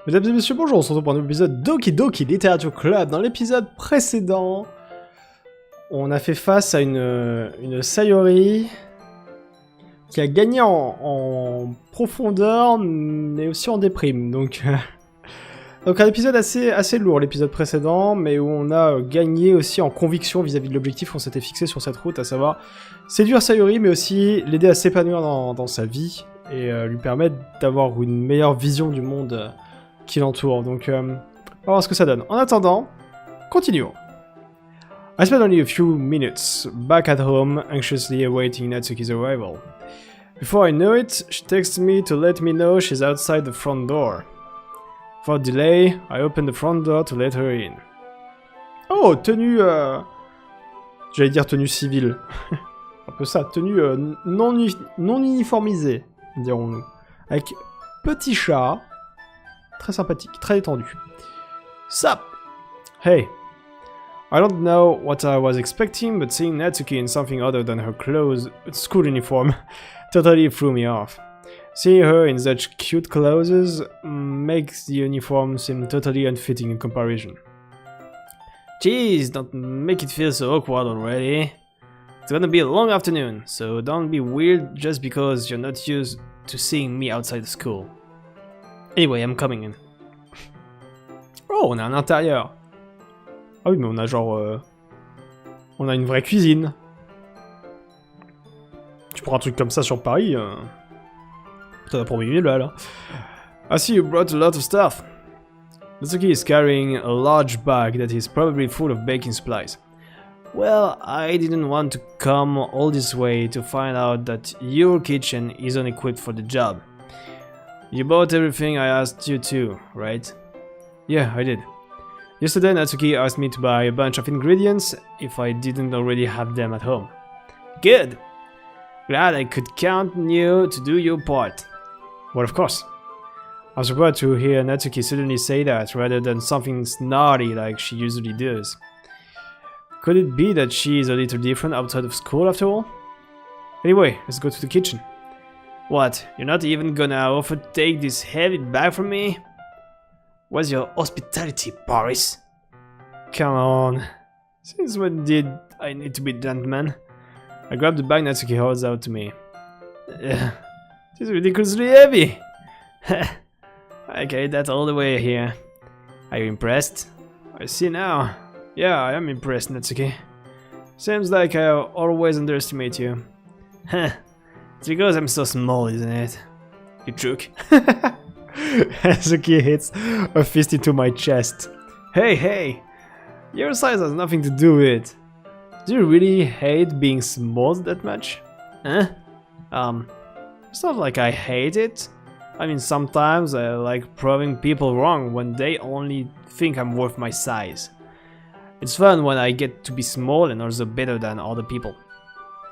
Mesdames et messieurs, bonjour, on se retrouve pour un nouvel épisode Doki Doki Literature Club. Dans l'épisode précédent, on a fait face à une Sayori qui a gagné en profondeur, mais aussi en déprime. Donc un épisode assez lourd, l'épisode précédent, mais où on a gagné aussi en conviction vis-à-vis de l'objectif qu'on s'était fixé sur cette route, à savoir séduire Sayori, mais aussi l'aider à s'épanouir dans sa vie et lui permettre d'avoir une meilleure vision du monde qui l'entoure. Donc, on va voir ce que ça donne. En attendant, continuons. I spent only a few minutes back at home, anxiously awaiting Natsuki's arrival. Before I know it, she texts me to let me know she's outside the front door. Without delay, I open the front door to let her in. Oh, tenue... J'allais dire tenue civile. Un peu ça, tenue non uniformisée, dirons-nous. Avec petit chat... Très sympathique, très détendu. Sup? Hey. I don't know what I was expecting, but seeing Natsuki in something other than her school uniform totally threw me off. Seeing her in such cute clothes makes the uniform seem totally unfitting in comparison. Jeez, don't make it feel so awkward already. It's gonna be a long afternoon, so don't be weird just because you're not used to seeing me outside the school. Anyway, I'm coming in. Oh, on a un intérieur. Ah oui, mais on a genre... on a une vraie cuisine. Tu prends un truc comme ça sur Paris, t'en as pour 1000 balles, là. I see you brought a lot of stuff. Natsuki is carrying a large bag that is probably full of baking supplies. Well, I didn't want to come all this way to find out that your kitchen isn't equipped for the job. You bought everything I asked you to, right? Yeah, I did. Yesterday Natsuki asked me to buy a bunch of ingredients if I didn't already have them at home. Good! Glad I could count on you to do your part. Well, of course. I was surprised to hear Natsuki suddenly say that rather than something snarly like she usually does. Could it be that she is a little different outside of school after all? Anyway, let's go to the kitchen. What, you're not even gonna offer to take this heavy bag from me? What's your hospitality, Boris? Come on. Since when did I need to be gentleman? I grabbed the bag Natsuki holds out to me. This is ridiculously heavy! I carried that all the way here. Are you impressed? I see now. Yeah, I am impressed, Natsuki. Seems like I always underestimate you. Heh. It's because I'm so small, isn't it? You jerk. Natsuki hits a fist into my chest. Hey! Your size has nothing to do with it. Do you really hate being small that much? Huh? It's not like I hate it. I mean, sometimes I like proving people wrong when they only think I'm worth my size. It's fun when I get to be small and also better than other people.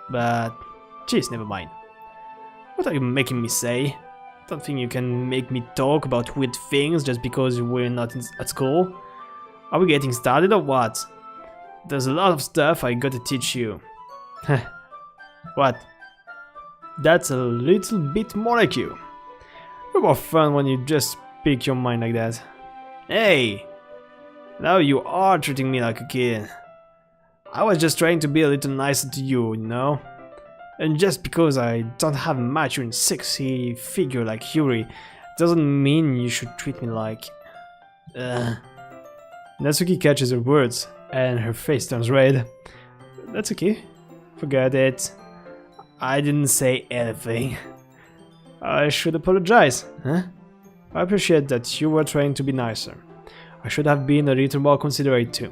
But, geez, never mind. What are you making me say? Don't think you can make me talk about weird things just because we're not at school? Are we getting started or what? There's a lot of stuff I gotta teach you. What? That's a little bit more like you. You're more fun when you just speak your mind like that. Hey! Now you are treating me like a kid. I was just trying to be a little nicer to you, you know? And just because I don't have a mature and sexy figure like Yuri, doesn't mean you should treat me like... Natsuki catches her words, and her face turns red. That's okay. Forget it. I didn't say anything. I should apologize, huh? I appreciate that you were trying to be nicer. I should have been a little more considerate too.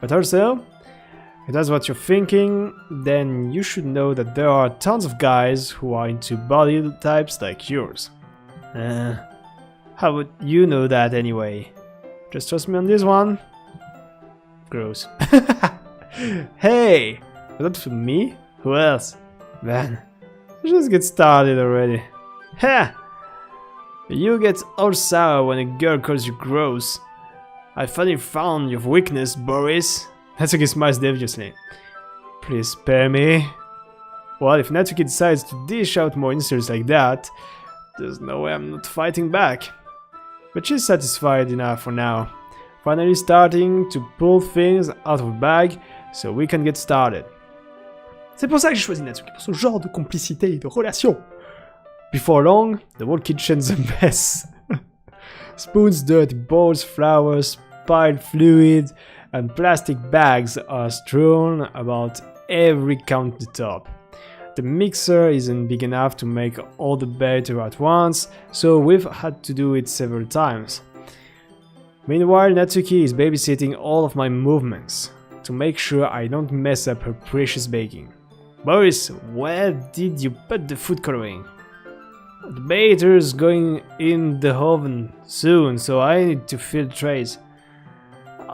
But also, if that's what you're thinking, then you should know that there are tons of guys who are into body types like yours. How would you know that anyway? Just trust me on this one. Gross. Hey! Was that for me? Who else? Man, just get started already. Ha! You get all sour when a girl calls you gross. I finally found your weakness, Boris. Natsuki smiles deviously. Please spare me. Well, if Natsuki decides to dish out more insults like that, there's no way I'm not fighting back. but she's satisfied enough for now. Finally starting to pull things out of the bag so we can get started. C'est pour ça que j'ai choisi Natsuki, pour ce genre de complicité et de relation. Before long, the whole kitchen's a mess. Spoons, dirty bowls, flowers, spilled fluid, and plastic bags are strewn about every countertop. The mixer isn't big enough to make all the batter at once, so we've had to do it several times. Meanwhile, Natsuki is babysitting all of my movements to make sure I don't mess up her precious baking. Boris, where did you put the food coloring? The batter's going in the oven soon, so I need to fill trays.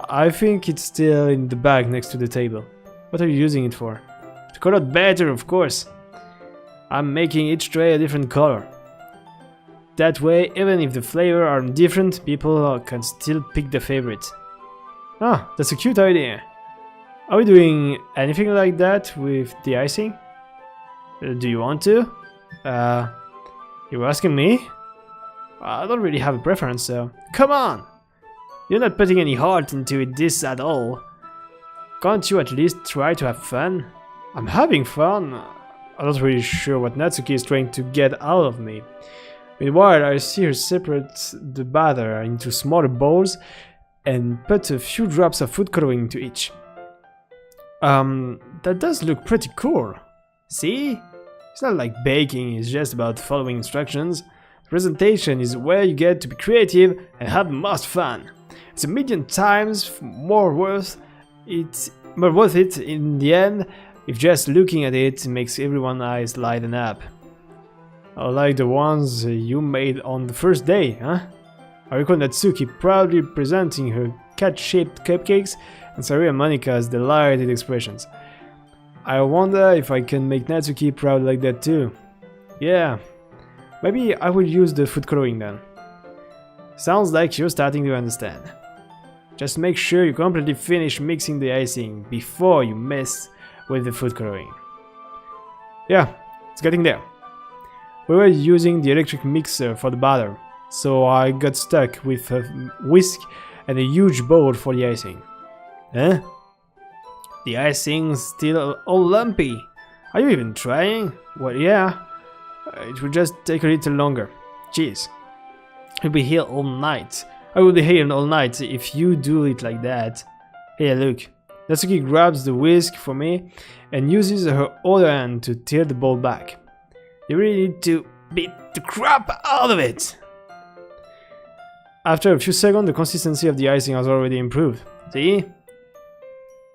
I think it's still in the bag next to the table. What are you using it for? To color batter, of course. I'm making each tray a different color. That way, even if the flavors are different, people can still pick their favorite. Ah, that's a cute idea. Are we doing anything like that with the icing? Do you want to? You're asking me? I don't really have a preference, so... Come on! You're not putting any heart into this at all. Can't you at least try to have fun? I'm having fun. I'm not really sure what Natsuki is trying to get out of me. Meanwhile, I see her separate the batter into smaller bowls and put a few drops of food coloring into each. That does look pretty cool. See? It's not like baking is just about following instructions. Presentation is where you get to be creative and have the most fun. It's a million times more worth it in the end if just looking at it makes everyone's eyes lighten up. Like the ones you made on the first day, huh? I recall Natsuki proudly presenting her cat-shaped cupcakes and Saru and Monika's delighted expressions. I wonder if I can make Natsuki proud like that too. Yeah, maybe I will use the food coloring then. Sounds like you're starting to understand. Just make sure you completely finish mixing the icing before you mess with the food coloring. Yeah, it's getting there. We were using the electric mixer for the batter, so I got stuck with a whisk and a huge bowl for the icing. Huh? The icing's still all lumpy. Are you even trying? Well, yeah. It will just take a little longer. Jeez. You'll be here all night. I will be here all night if you do it like that. Here, look. Natsuki grabs the whisk for me and uses her other hand to tilt the bowl back. You really need to beat the crap out of it! After a few seconds, the consistency of the icing has already improved. See?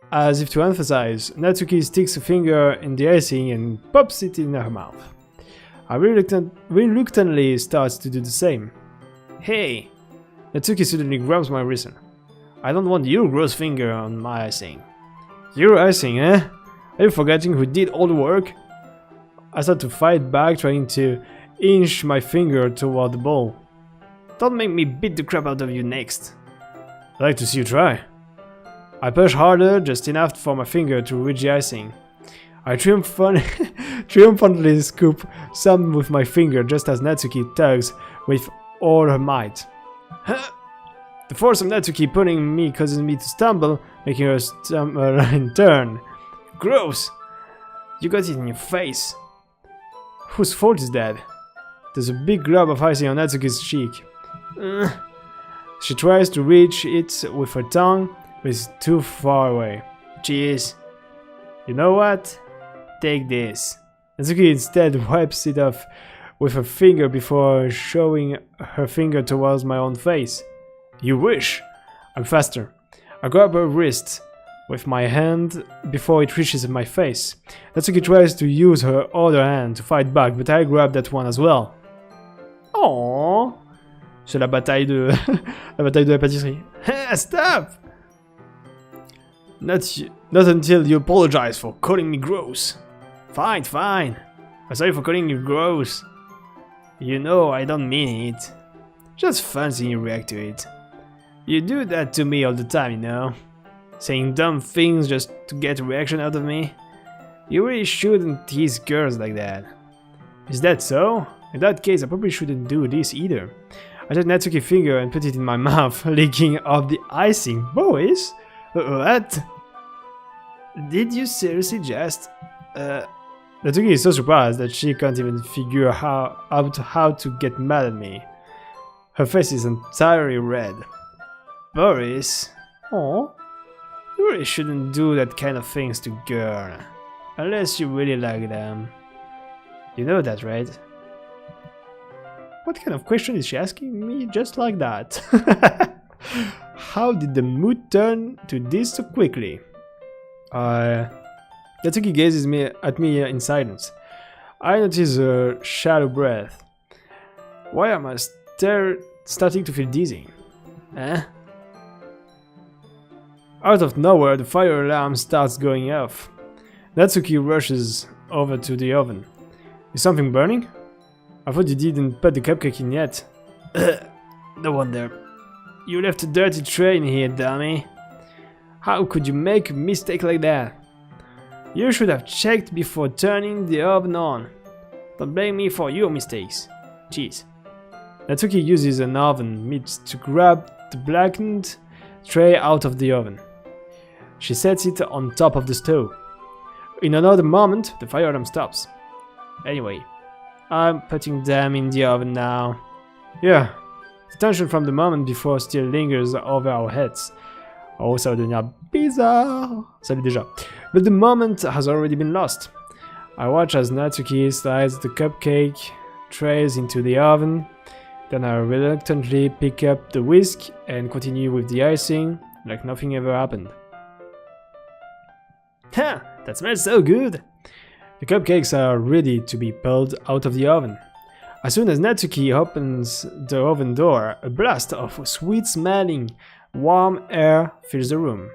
As if to emphasize, Natsuki sticks a finger in the icing and pops it in her mouth. I reluctantly starts to do the same. Hey! Natsuki suddenly grabs my wrist. I don't want your gross finger on my icing. Your icing, eh? Are you forgetting who did all the work? I start to fight back, trying to inch my finger toward the bowl. Don't make me beat the crap out of you next. I'd like to see you try. I push harder, just enough for my finger to reach the icing. I triumphantly scoop some with my finger just as Natsuki tugs with all her might. The force of Natsuki pulling me causes me to stumble, making her stumble in turn. Gross! You got it in your face. Whose fault is that? There's a big glob of icing on Natsuki's cheek. She tries to reach it with her tongue, but it's too far away. Jeez. You know what? Take this. Natsuki instead wipes it off with her finger before showing her finger towards my own face. You wish! I'm faster. I grab her wrist with my hand before it reaches my face. Natsuki tries to use her other hand to fight back, but I grab that one as well. Aww. C'est la bataille de la pâtisserie. Stop! Not until you apologize for calling me gross. Fine, fine. I'm sorry for calling you gross. You know I don't mean it. Just fun seeing you react to it. You do that to me all the time, you know? Saying dumb things just to get a reaction out of me. You really shouldn't tease girls like that. Is that so? In that case, I probably shouldn't do this either. I took Natsuki's finger and put it in my mouth, licking off the icing. Boris? What? Did you seriously just... Natsuki is so surprised that she can't even figure out how to get mad at me. Her face is entirely red. Boris? Oh, you really shouldn't do that kind of things to girls. Unless you really like them. You know that, right? What kind of question is she asking me just like that? How did the mood turn to this so quickly? Natsuki gazes at me in silence. I notice a shallow breath. Why am I starting to feel dizzy? Eh? Out of nowhere, the fire alarm starts going off. Natsuki rushes over to the oven. Is something burning? I thought you didn't put the cupcake in yet. No wonder. You left a dirty tray in here, dummy. How could you make a mistake like that? You should have checked before turning the oven on. Don't blame me for your mistakes. Jeez. Natsuki uses an oven mitt to grab the blackened tray out of the oven. She sets it on top of the stove. In another moment, the fire alarm stops. Anyway, I'm putting them in the oven now. Yeah, the tension from the moment before still lingers over our heads. Oh, ça va devenir bizarre. Salut déjà. But the moment has already been lost. I watch as Natsuki slides the cupcake trays into the oven. Then I reluctantly pick up the whisk and continue with the icing like nothing ever happened. Ha! That smells so good! The cupcakes are ready to be pulled out of the oven. As soon as Natsuki opens the oven door, a blast of sweet-smelling, warm air fills the room.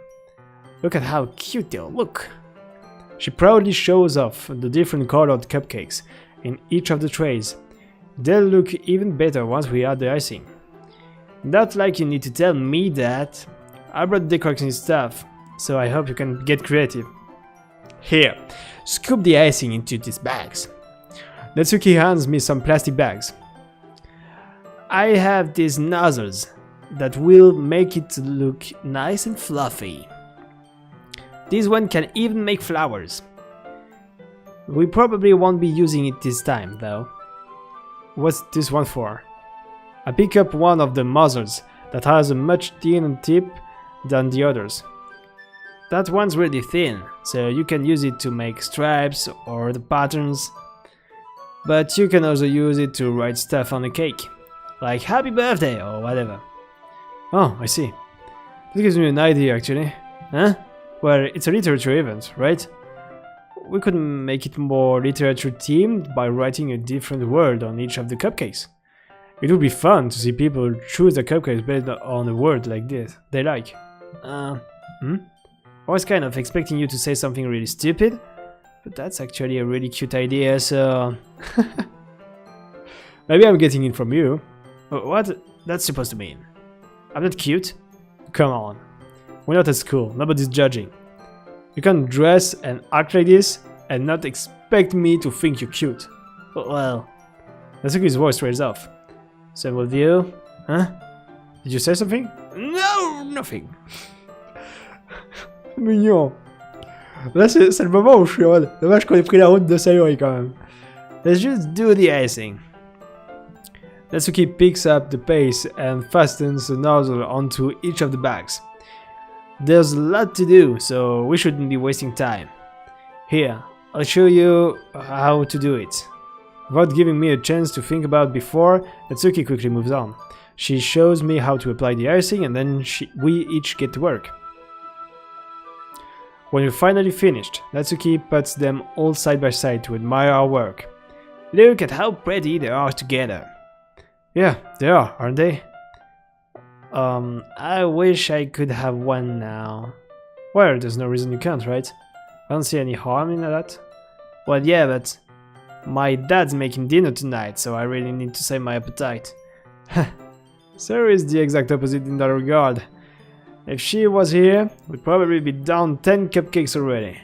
Look at how cute they all look! She proudly shows off the different colored cupcakes in each of the trays. They'll look even better once we add the icing. Not like you need to tell me that. I brought decorating stuff, so I hope you can get creative. Here, scoop the icing into these bags. Natsuki hands me some plastic bags. I have these nozzles that will make it look nice and fluffy. This one can even make flowers. We probably won't be using it this time, though. What's this one for? I pick up one of the nozzles that has a much thinner tip than the others. That one's really thin, so you can use it to make stripes or the patterns. But you can also use it to write stuff on a cake, like happy birthday or whatever. Oh, I see. This gives me an idea actually. Huh? Well, it's a literature event, right? We could make it more literature themed by writing a different word on each of the cupcakes. It would be fun to see people choose the cupcakes based on a word like this they like. I was kind of expecting you to say something really stupid, but that's actually a really cute idea, so... Maybe I'm getting it from you. What? That's supposed to mean? I'm not cute? Come on. We're not at school, nobody's judging. You can't dress and act like this and not expect me to think you're cute. Well... Natsuki's voice trails off. Same with you? Huh? Did you say something? No, nothing. Mignon. Là, c'est le moment où je suis en mode. Dommage qu'on ait pris la route de Sayori quand même. Let's just do the icing. Natsuki picks up the paste and fastens the nozzle onto each of the bags. There's a lot to do, so we shouldn't be wasting time. Here, I'll show you how to do it. Without giving me a chance to think about before, Natsuki quickly moves on. She shows me how to apply the icing and then we each get to work. When we're finally finished, Natsuki puts them all side by side to admire our work. Look at how pretty they are together. Yeah, they are, aren't they? I wish I could have one now. Well, there's no reason you can't, right? I don't see any harm in that. Well, yeah, but my dad's making dinner tonight, so I really need to save my appetite. Sarah is the exact opposite in that regard. If she was here, we'd probably be down 10 cupcakes already.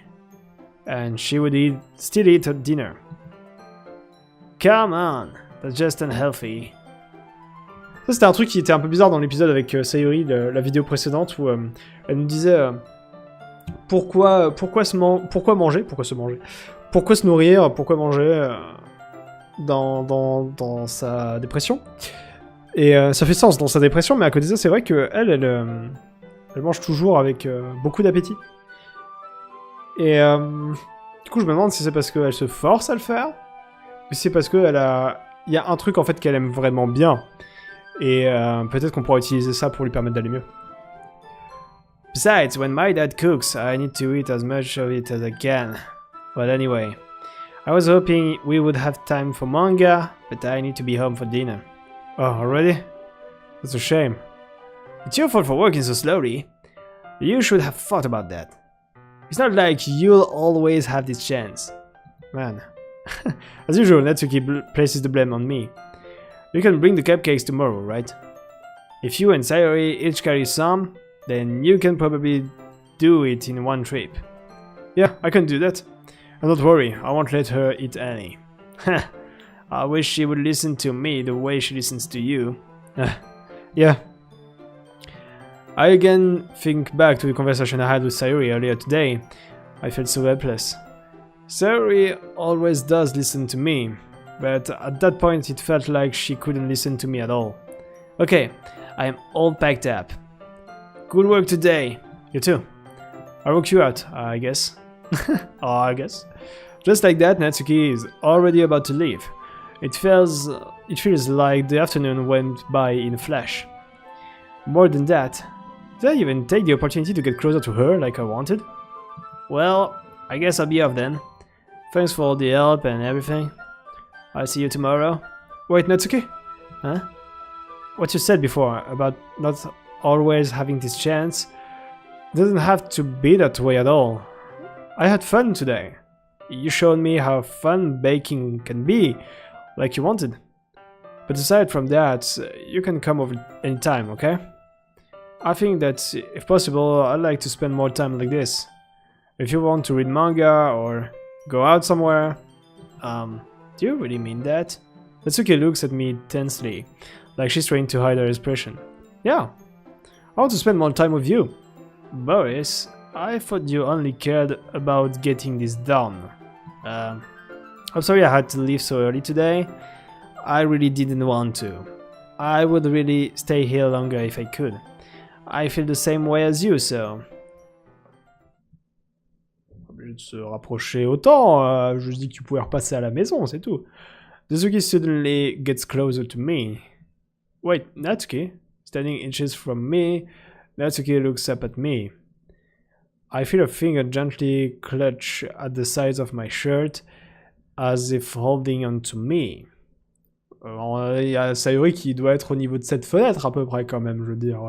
And she would still eat her dinner. Come on, that's just unhealthy. Ça, c'était un truc qui était un peu bizarre dans l'épisode avec Sayori, la vidéo précédente, où elle nous disait pourquoi manger, pourquoi se nourrir, pourquoi manger dans sa dépression. Et ça fait sens dans sa dépression, mais à côté de ça, c'est vrai qu'elle mange toujours avec beaucoup d'appétit. Et du coup, je me demande si c'est parce qu'elle se force à le faire, ou si c'est parce qu'il y a un truc en fait qu'elle aime vraiment bien. Et peut-être qu'on pourra utiliser ça pour lui permettre d'aller mieux. Besides, when my dad cooks, I need to eat as much of it as I can. But anyway, I was hoping we would have time for manga, but I need to be home for dinner. Oh, already? That's a shame. It's your fault for working so slowly. You should have thought about that. It's not like you'll always have this chance. Man. As usual, Natsuki places the blame on me. You can bring the cupcakes tomorrow, right? If you and Sayori each carry some, then you can probably do it in one trip. Yeah, I can do that. And don't worry, I won't let her eat any. I wish she would listen to me the way she listens to you. Yeah. I again think back to the conversation I had with Sayori earlier today. I felt so helpless. Sayori always does listen to me, but at that point it felt like she couldn't listen to me at all. Okay, I am all packed up. Good work today. You too. I woke you out, I guess. I guess. Just like that, Natsuki is already about to leave. It feels like the afternoon went by in a flash. More than that, did I even take the opportunity to get closer to her like I wanted? Well, I guess I'll be off then. Thanks for all the help and everything. I'll see you tomorrow. Wait, Natsuki? Huh? What you said before about not always having this chance doesn't have to be that way at all. I had fun today. You showed me how fun baking can be, like you wanted. But aside from that, you can come over anytime, okay? I think that, if possible, I'd like to spend more time like this. If you want to read manga or go out somewhere... do you really mean that? Natsuki looks at me tensely, like she's trying to hide her expression. Yeah, I want to spend more time with you. Boris, I thought you only cared about getting this done. I'm sorry I had to leave so early today. I really didn't want to. I would really stay here longer if I could. I feel the same way as you, so... Obligé de se rapprocher autant, je dis que tu pouvais repasser à la maison, c'est tout. Natsuki suddenly gets closer to me. Wait, Natsuki? Standing inches from me, Natsuki looks up at me. I feel a finger gently clutch at the sides of my shirt, as if holding on to me. Il y a Sayori qui doit être au niveau de cette fenêtre à peu près quand même, je veux dire.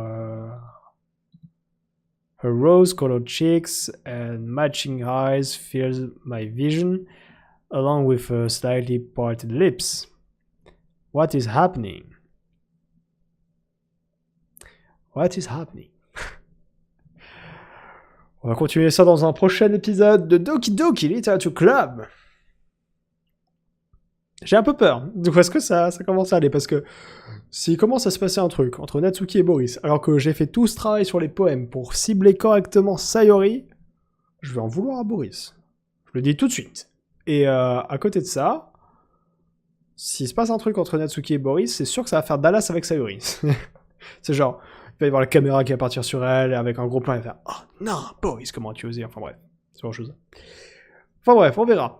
Her rose-colored cheeks and matching eyes fill my vision, along with her slightly parted lips. What is happening? What is happening? On va continuer ça dans un prochain épisode de Doki Doki Literature Club. J'ai un peu peur. Du coup, est-ce que ça commence à aller? Parce que s'il commence à se passer un truc entre Natsuki et Boris, alors que j'ai fait tout ce travail sur les poèmes pour cibler correctement Sayori, je vais en vouloir à Boris. Je le dis tout de suite. Et à côté de ça, s'il se passe un truc entre Natsuki et Boris, c'est sûr que ça va faire Dallas avec Sayori. C'est genre, il va y avoir la caméra qui va partir sur elle, avec un gros plan, et faire « Oh non, Boris, comment tu osé ?» Enfin bref, c'est autre chose. Enfin bref, on verra.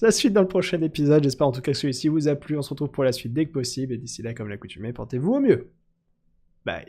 La suite dans le prochain épisode. J'espère en tout cas que celui-ci vous a plu. On se retrouve pour la suite dès que possible. Et d'ici là, comme l'accoutumée, portez-vous au mieux. Bye.